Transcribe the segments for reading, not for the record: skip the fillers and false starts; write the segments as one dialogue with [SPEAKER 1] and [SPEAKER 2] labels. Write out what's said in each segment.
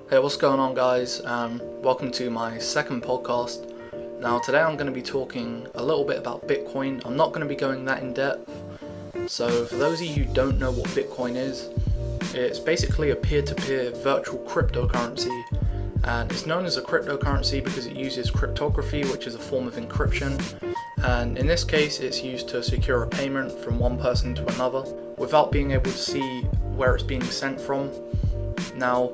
[SPEAKER 1] Hey, what's going on, guys? Welcome to my second podcast. Now, today I'm going to be talking a little bit about Bitcoin. I'm not going to be going that in depth. So, for those of you who don't know what Bitcoin is, it's basically a peer-to-peer virtual cryptocurrency. And it's known as a cryptocurrency because it uses cryptography, which is a form of encryption. And in this case, it's used to secure a payment from one person to another without being able to see where it's being sent from. Now,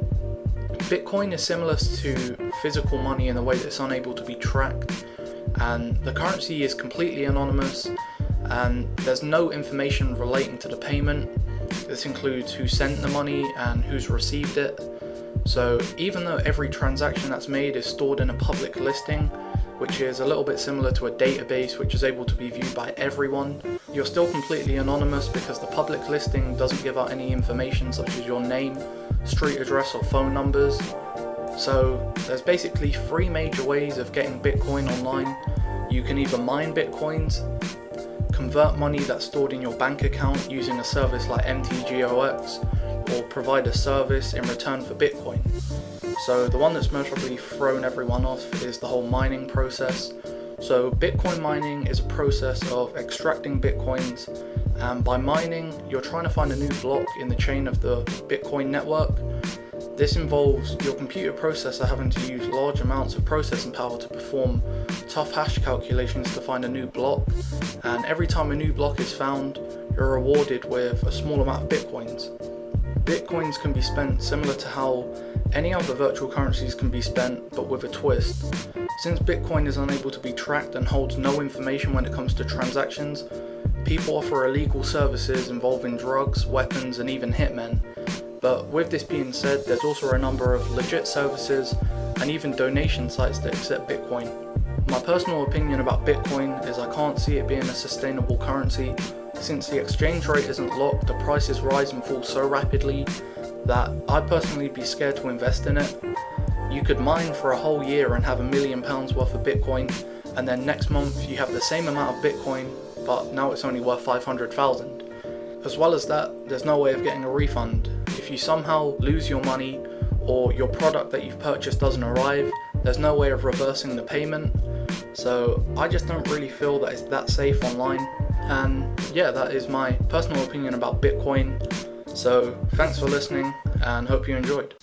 [SPEAKER 1] Bitcoin is similar to physical money in the way that it's unable to be tracked, and the currency is completely anonymous, and there's no information relating to the payment. This includes who sent the money and who's received it. So even though every transaction that's made is stored in a public listing, which is a little bit similar to a database which is able to be viewed by everyone, you're still completely anonymous because the public listing doesn't give out any information such as your name, street address or phone numbers. So there's basically three major ways of getting Bitcoin online. You can either mine Bitcoins, convert money that's stored in your bank account using a service like MTGOX, or provide a service in return for Bitcoin. So the one that's most probably thrown everyone off is the whole mining process. So Bitcoin mining is a process of extracting Bitcoins, and by mining you're trying to find a new block in the chain of the Bitcoin network. This involves your computer processor having to use large amounts of processing power to perform tough hash calculations to find a new block, and every time a new block is found, you're rewarded with a small amount of Bitcoins. Bitcoins can be spent similar to how any other virtual currencies can be spent, but with a twist. Since Bitcoin is unable to be tracked and holds no information when it comes to transactions, people offer illegal services involving drugs, weapons, and even hitmen. But with this being said, there's also a number of legit services and even donation sites that accept Bitcoin. My personal opinion about Bitcoin is I can't see it being a sustainable currency. Since the exchange rate isn't locked, the prices rise and fall so rapidly that I'd personally be scared to invest in it. You could mine for a whole year and have £1 million worth of Bitcoin, and then next month you have the same amount of Bitcoin, but now it's only worth 500,000. As well as that, there's no way of getting a refund. If you somehow lose your money or your product that you've purchased doesn't arrive, there's no way of reversing the payment. So I just don't really feel that it's that safe online. And yeah, that is my personal opinion about Bitcoin. So thanks for listening and hope you enjoyed.